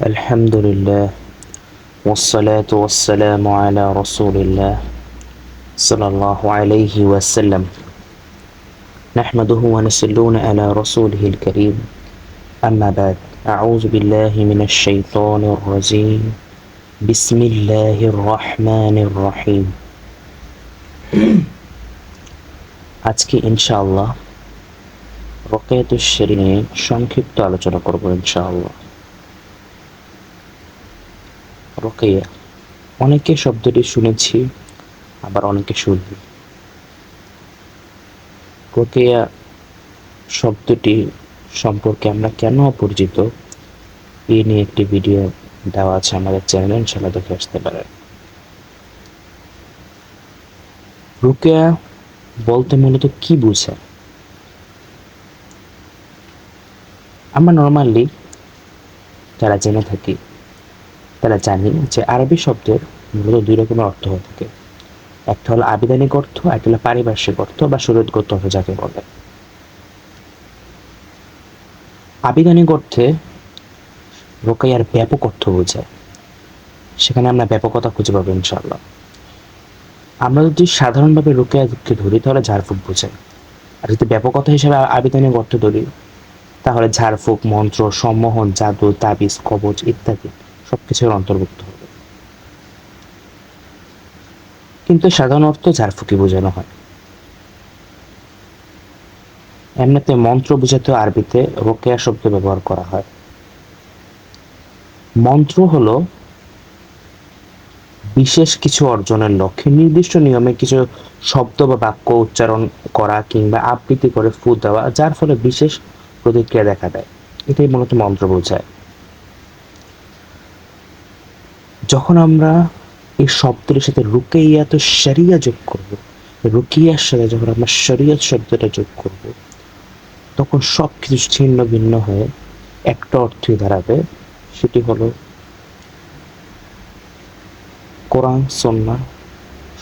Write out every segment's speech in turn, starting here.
الحمد لله والصلاة والسلام على رسول الله صلى الله عليه وسلم نحمده ونسلون على رسوله الكريم أما بعد أعوذ بالله من الشيطان الرجيم بسم الله الرحمن الرحيم আজকে ইনশাআল্লাহ রোকেয়াতুশ শরী নিয়ে সংক্ষিপ্ত আলোচনা করব ইনশাআল্লাহ। রোকেয়া অনেকে শব্দটি শুনেছি, আবার অনেকে শুনি। রোকেয়া শব্দটি সম্পর্কে আমরা কেন অপরিচিত এ নিয়ে একটি ভিডিও দেওয়া আছে আমাদের চ্যানেলে, ইনশাআল্লাহ দেখে আসতে পারেন। রোকেয়া বলতে মূলত কি বোঝায়? আমরা নর্মালি যারা জেনে থাকি তারা জানি যে আরবি শব্দের মূলত দুই রকমের অর্থ হয়ে থাকে। একটা হলো আবিধানিক অর্থ, একটা হলো পারিভাষিক অর্থ বা শরীয়তগত অর্থ যাকে বলে। আবিধানিক অর্থে রোকেয়ার ব্যাপক অর্থ বোঝায়, সেখানে আমরা ব্যাপকতা খুঁজে পাবো ইনশাআল্লাহ। আমরা যদি সাধারণভাবে রোকেয়াকে ধরি তাহলে ঝাড়ফুঁক বোঝায়, আর যদি ব্যাপকতা হিসেবে আবিধানিক অর্থ ধরি তাহলে ঝাড়ফুঁক, মন্ত্র, সম্মোহন, জাদু, তাবিজ, কবচ ইত্যাদি সবকিছুর অন্তর্ভুক্ত হবে। কিন্তু সাধারণ অর্থ ঝাড়ফুঁকি বোঝানো হয়। এমনিতে মন্ত্র বোঝাতে আরবিতে রোকেয়া শব্দ ব্যবহার করা হয়। মন্ত্র হলো বিশেষ কিছু অর্জনের লক্ষ্যে নির্দিষ্ট নিয়মে কিছু শব্দ বা বাক্য উচ্চারণ করা কিংবা আবৃত্তি করে ফু দেওয়া, যার ফলে বিশেষ প্রতিক্রিয়া দেখা দেয়। এটাই মূলত মন্ত্র বোঝায়। যখন আমরা এই শব্দটির সাথে রুকিয়াত শরিয়া যোগ করব, রুকিয়ার সাথে যখন আমরা শরিয়ত শব্দটা যোগ করব, তখন সব কিছু ছিন্ন ভিন্ন হয়ে একটা অর্থই দাঁড়াবে, সেটি হলো কোরআন সুন্নাহ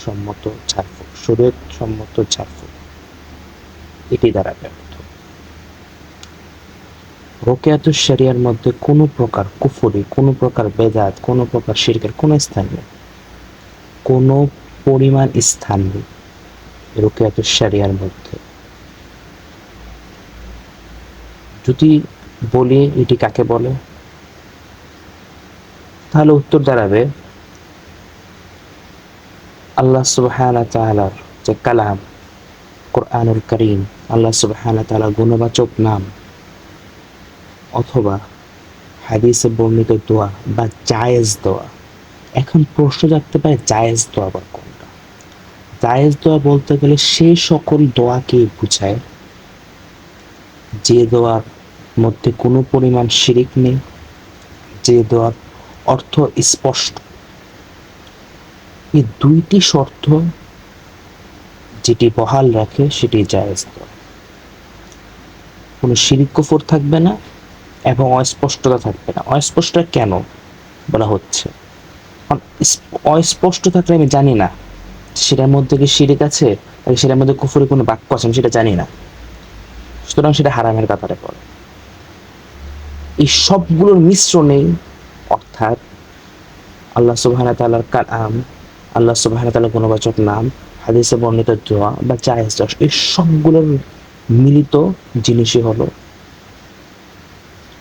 সম্মত ঝাড়ফুঁক, শরীয়ত সম্মত ঝাড়ফুঁক, এটি দাঁড়াবে অর্থ। রোকেয়াতুশ শরিয়ার মধ্যে কোনো প্রকার কুফরি, কোনো প্রকার বেদাত, কোনো প্রকার শিরকের কোনো স্থান নেই, কোনো পরিমাণ স্থান নেই রোকেয়াতুশ শরিয়ার মধ্যে। যদি বলি এটি কাকে বলে, তাহলে উত্তর দাঁড়াবে আল্লাহ সুবহানাহু ওয়া তাআলার যে কালাম কোরআনুল কারীম, আল্লাহ সুবহানাহু ওয়া তাআলার গুণবাচক নাম, অথবা হাদিসে বর্ণিত দোয়া বা জায়েজ দোয়া। এখন প্রশ্ন জাগতে পারে জায়েজ দোয়া আবার কোনটা? জায়েজ দোয়া বলতে গেলে সেই সকল দোয়াকে বোঝায় যে দোয়ার মধ্যে কোনো পরিমাণ শিরিক নেই, যে দোয়ার অর্থ স্পষ্ট। এই দুইটি শর্ত যেটি বহাল রাখে সেটি জায়েজ দোয়া। কোনো শিরিক কুফর থাকবে না এবং অস্পষ্টতা থাকবে না। অস্পষ্টতা কেন বলা হচ্ছে? অস্পষ্ট থাকলে আমি জানি না সেটার মধ্যে কি শিরিক আছে, সেটার মধ্যে কুফরি কোনো বাক্য আছে, সেটা জানি না, সুতরাং সেটা হারামের ব্যাপারে পড়ে। এই সবগুলোর মিশ্রণেই, অর্থাৎ আল্লাহ সুবহানাহু ওয়া তাআলার কালাম, আল্লাহ সুবহানাহু ওয়া তাআলার গুণবাচক নাম, হাদিসে বর্ণিত দোয়া বা জায়েজ দোয়া, এই সবগুলোর মিলিত জিনিসই হলো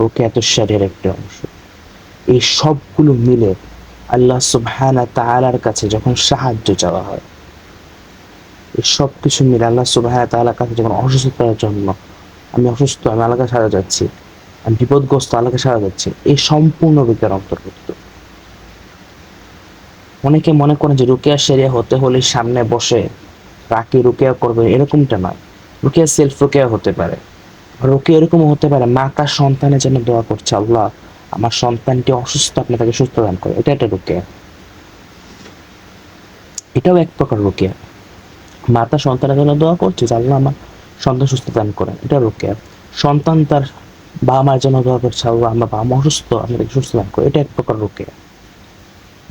রোকেয়াতুশ শরিয়ার একটা অংশ। এই সবগুলো মিলে আল্লাহ সুবহানাহু ওয়া তাআলার কাছে যখন সাহায্য চাওয়া হয়, এই সব কিছু মিলে আল্লাহ সুবহানাহু ওয়া তাআলার কাছে যখন অসুস্থতার জন্য, আমি অসুস্থ, আমি আল্লাহকে সাহায্য যাচ্ছি, আমি বিপদগ্রস্ত, আল্লাহকে সাহায্য যাচ্ছি, এই সম্পূর্ণ বিজ্ঞান অন্তর্ভুক্ত। অনেকে মনে করেন যে রুকিয়া শরিয়া হতে হলে সামনে বসে রাকি রুকিয়া করবে, এরকমটা নয়। রুকিয়া সেলফ রুকিয়া হতে পারে, রুকিয়া এরকমও হতে পারে মা তার সন্তানের জন্য দোয়া করছে, আল্লাহ আমার সন্তানটি অসুস্থ, আপনি তাকে সুস্থ দান করে, এটা একটা রুকিয়া। এটাও এক প্রকার রুকিয়া। মা তার সন্তানের জন্য দোয়া করছে যে আল্লাহ আমার সন্তান সুস্থ দান করেন, এটা রুকিয়া। সন্তান তার বাবা মার জন্য দোয়া করছে, আল্লাহ আমার বাবা মা অসুস্থ, আপনি তাকে সুস্থ দান করে, এটা এক প্রকার রুকিয়া।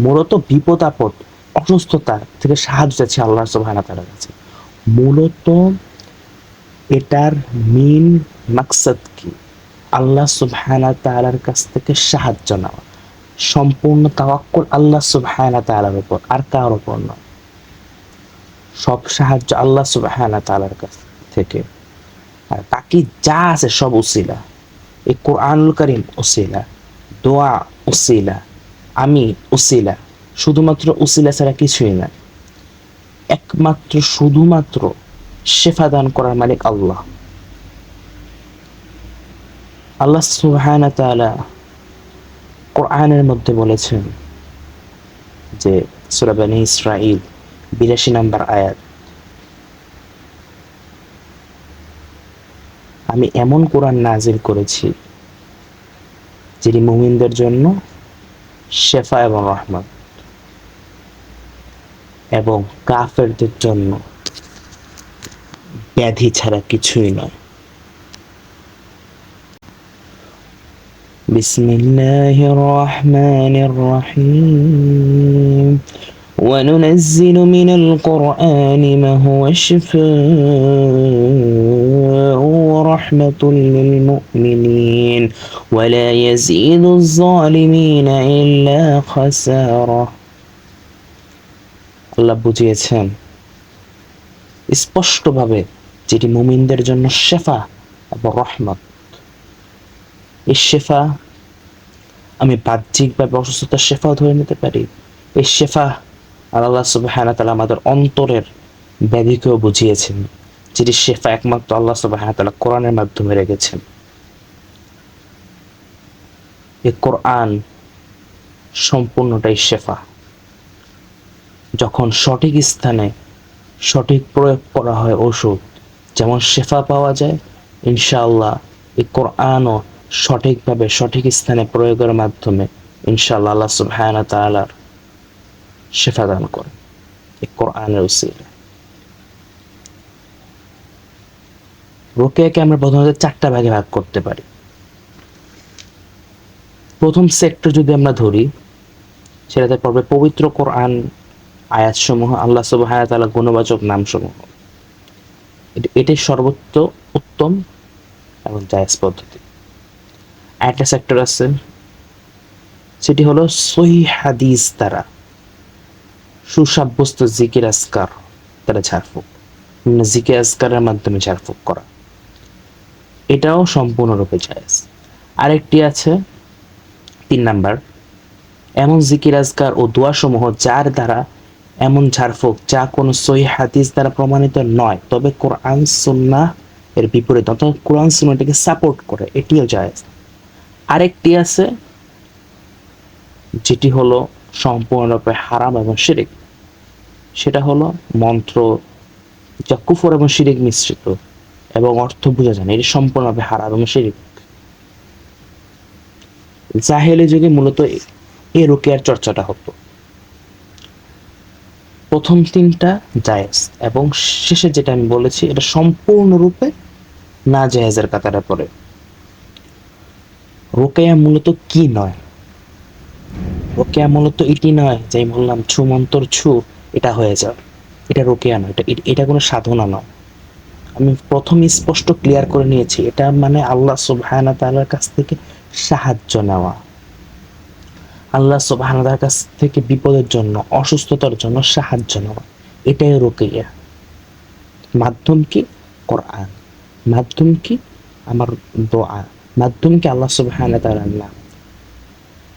মূলত বিপদ আপদ, অসুস্থতা থেকে সাহায্য চাচ্ছে আল্লাহ সুবহানাহু ওয়া তাআলার কাছে। মূলত এটার মেইন মাকসাদ কি? আল্লাহ সুবহানাহু ওয়া তাআলার কাছ থেকে সাহায্য নেওয়া, সম্পূর্ণ তাওয়াক্কুল আল্লাহ সুবহানাহু ওয়া তাআলার উপর, আর কারোর উপর নয়। সব সাহায্য আল্লাহ সুবহানাহু ওয়া তাআলার কাছ থেকে। আর বাকি যা আছে সব উসিলা। এই কোরআনুল কারীম উসিলা, দোয়া উসিলা, আমি উসিলা, শুধুমাত্র উসিলা ছাড়া কিছুই না। একমাত্র শুধুমাত্র শেফা দান করার মালিক আল্লাহ। আল্লাহ সুবহানাহু ওয়া তাআলা কোরআনের মধ্যে বলেছেন যে সূরা বনী ইসরাঈল ৮২ নম্বর আয়াত, আমি এমন কোরআন নাজিল করেছি যেটি মুমিনদের জন্য শেফা এবং রহমত, এবং কাফেরদের জন্য ব্যাধি ছাড়া কিছুই নয়। বিসমিল্লাহির রহমানির রহিম। وننزل من القرآن ما هو شفاء ورحمة للمؤمنين ولا يزيد الظالمين إلا خسارة। আল্লাহ বুঝিয়েছেন স্পষ্টভাবে যেটি মুমিনদের জন্য শেফা এবং রহমত। এই শেফা আমি বাহ্যিকভাবে অসুস্থতার শেফাও ধরে নিতে পারি। এই শেফা আল্লাহ সুবহানাহু ওয়া তাআলা আমাদের অন্তরের ব্যাধিকেও বুঝিয়েছেন, যেটি শেফা একমাত্র আল্লাহ সুবহানাহু ওয়া তাআলা কোরআনের মাধ্যমে রেখেছেন। এই কোরআন সম্পূর্ণটাই শেফা। যখন সঠিক স্থানে সঠিক প্রয়োগ করা হয় ওষুধ যেমন শেফা পাওয়া যায়, ইনশাআল্লাহ এই কোরআনও সঠিকভাবে সঠিক স্থানে প্রয়োগের মাধ্যমে ইনশাআল্লাহ আল্লাহ সুবহানাহু ওয়া তাআলার শেফা দান করে এই কোরআনের উসিলায়। রুকিয়াকে আমরা প্রথমত 4টা ভাগে ভাগ করতে পারি। প্রথম সেক্টর যদি আমরা ধরি, সেটাতে পড়বে পবিত্র কোরআন আয়াতসমূহ, আল্লাহ সুবহানাহু ওয়া তাআলা গুণবাচক নামসমূহ। এটাই সর্বোচ্চ উত্তম এবং জায়েজ পদ্ধতি। একটা সেক্টর আছে, সেটি হলো সহিহ হাদিস দ্বারা সুসাব্যস্ত জিকির আজকার দ্বারা ঝাড়ফুঁক, জিকির আজকারের মাধ্যমে ঝাড়ফুঁক করা, এটাও সম্পূর্ণরূপে জায়েজ। আরেকটি আছে 3 নাম্বার, এমন জিকির আজকার ও দোয়াসমূহ যার দ্বারা এমন ঝাড়ফুঁক যা কোনো সহিহ হাদিস দ্বারা প্রমাণিত নয়, তবে কোরআন সুন্নাহ এর বিপরীত, অর্থাৎ কোরআন সুন্নাহটাকে সাপোর্ট করে, এটিও জায়েজ। আরেকটি আছে যেটি হলো সম্পূর্ণরূপে হারাম এবং শিরিক, সেটা হলো মন্ত্র যা কুফর এবং শিরিক মিশ্রিত এবং অর্থ বোঝা যায় না, এটি সম্পূর্ণভাবে হারাম এবং শিরিক। জাহেলি যুগে মূলত এই রুকিয়ার চর্চাটা হতো। প্রথম 3টা জায়েজ এবং শেষে যেটা আমি বলেছি এটা সম্পূর্ণরূপে না জায়েজের কাতারে পড়ে। রুকিয়া মূলত কি নয়? রুকিয়া মূলত এটি নয় যে বললাম ছু মন্তর ছু এটা হয়ে যাবে, এটা রুকিয়া নয়, এটা কোনো সাধনা নয়। আমি প্রথম স্পষ্ট ক্লিয়ার করে নিয়েছি, এটা মানে আল্লাহ সুবহানাহু ওয়া তাআলার কাছ থেকে সাহায্য নেওয়া, আল্লাহ সুবহানাহু ওয়া তাআলার কাছ থেকে বিপদের জন্য, অসুস্থতার জন্য সাহায্য নেওয়া, এটাই রুকিয়া। মাধ্যম কি? কোরআন। মাধ্যম কি? আমার দোয়া। মাধ্যম কি? আল্লাহ সুবহানাহু ওয়া তাআলার নাম।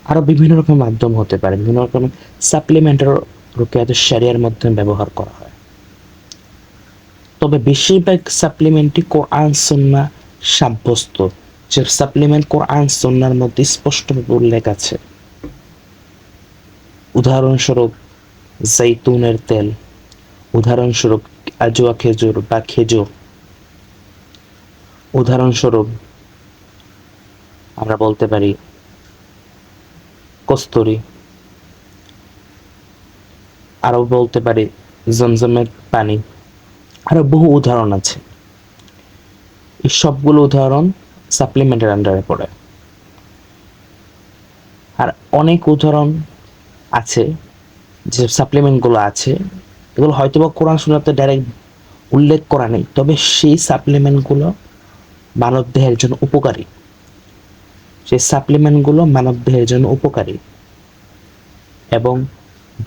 আরো বিভিন্ন রকম মাধ্যম হতে পারে, বিভিন্ন রকম সাপ্লিমেন্টার রুকিয়াতে শরিয়ার মধ্যে ব্যবহার করা হয়। তবে বেশিরভাগ সাপ্লিমেন্টই কোরআন সুন্নাহ সাব্যস্ত, যে সাপ্লিমেন্ট কোরআন সুন্নাহর মধ্যে স্পষ্টভাবে উল্লেখ আছে। উদাহরণস্বরূপ জৈতুনের তেল, উদাহরণস্বরূপ আজওয়া খেজুর বা খেজুর, উদাহরণস্বরূপ আমরা বলতে পারি কস্তুরী, আরো বলতে পারি জমজমের পানি, আরো বহু উদাহরণ আছে। এই সবগুলো উদাহরণ সাপ্লিমেন্টের আন্ডারে পড়ে। আর অনেক উদাহরণ আছে যে সাপ্লিমেন্টগুলো আছে, এগুলো হয়তোবা কোরআন সুন্নাহতে ডাইরেক্ট উল্লেখ করা নেই, তবে সেই সাপ্লিমেন্টগুলো মানবদেহের জন্য উপকারী, সেই সাপ্লিমেন্টগুলো মানবদেহের জন্য উপকারী। এবং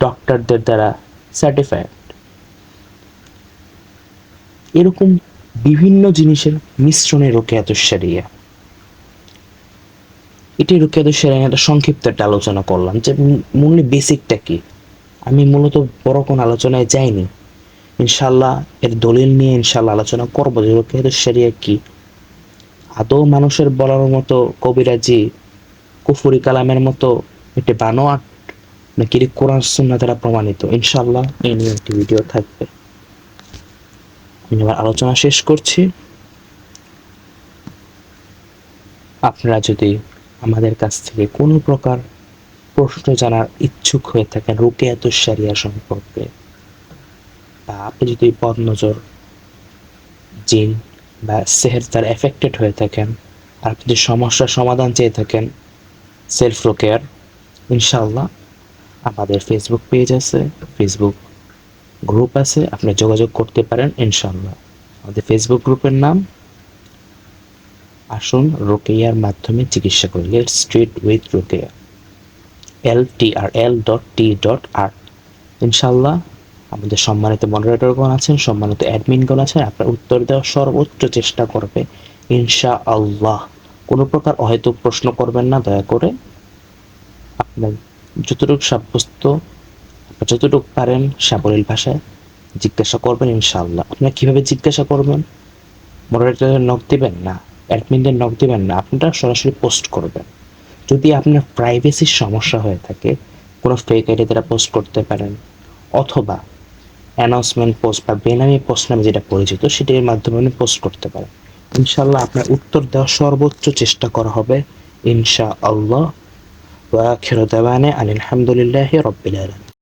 ডক্টরদের দ্বারা সার্টিফাইড। এরকম বিভিন্ন জিনিসের মিশ্রণে রোকেয়াতুশ শরিয়া। এটি রোকেয়াতুশ শরিয়া একটা সংক্ষিপ্ত একটা আলোচনা করলাম যে মূল বেসিকটা কি। আমি মূলত বড় কোন আলোচনায় যাইনি। ইনশাল্লাহ এর দলিল নিয়ে ইনশাল্লাহ আলোচনা করবো যে রোকেয়াতুশ শরিয়া কি, আদৌ মানুষের বলার মতো কবিরাজি কুফরি কালামের মতো একটি বানোয়াট নাকি কোরআন সুন্নাহ দ্বারা প্রমাণিত। ইনশাল্লাহ এই নিয়ে একটি ভিডিও থাকবে। আমি আমার আলোচনা শেষ করছি। আপনারা যদি আমাদের কাছ থেকে কোনো প্রকার প্রশ্ন জানার ইচ্ছুক হয়ে থাকেন রুকিয়াতুশ শরিয়া সম্পর্কে, বা আপনি যদি বদনজর, জিন বা সেহের দ্বারা এফেক্টেড হয়ে থাকেন, আর আপনি যদি সমস্যার সমাধান চেয়ে থাকেন সেলফ রোকেয়ার, ইনশাআল্লাহ আমাদের ফেসবুক পেজ আছে, ফেসবুক গ্রুপ আছে, আপনি যোগাযোগ করতে পারেন ইনশাআল্লাহ। আমাদের ফেসবুক গ্রুপের নাম আসুন রোকেয়ার মাধ্যমে চিকিৎসা করি, let's treat with Rokeya, LTRL.T.R। ইনশাআল্লাহ আমাদের সম্মানিত মডারেটরগণ আছেন, সম্মানিত অ্যাডমিনগণ আছেন, আপনার উত্তর দেওয়ার সর্বোচ্চ চেষ্টা করবে ইনশাআল্লাহ। কোনো প্রকার অহেতুক প্রশ্ন করবেন না দয়া করে। আপনার যতটুকু সাব্যস্ত, যতটুকু পারেন সাবলীল ভাষায় জিজ্ঞাসা করবেন ইনশাআল্লাহ। আপনারা কীভাবে জিজ্ঞাসা করবেন? মডারেটরের নক দিবেন না, অ্যাডমিনদের নক দিবেন না, আপনারা সরাসরি পোস্ট করবেন। যদি আপনার প্রাইভেসির সমস্যা হয়ে থাকে কোনো ফেক আইডি দ্বারা পোস্ট করতে পারেন, অথবা অ্যানাউন্সমেন্ট পোস্ট বা বেনামি পোস্ট নামে যেটা পরিচিত সেটির মাধ্যমে আপনি পোস্ট করতে পারেন। ইনশাআল্লাহ আপনার উত্তর দেওয়ার সর্বোচ্চ চেষ্টা করা হবে ইনশাআল্লাহ। ওয়া আখিরু দাওয়ানা আনিল হামদুলিল্লাহি রাব্বিল আলামিন।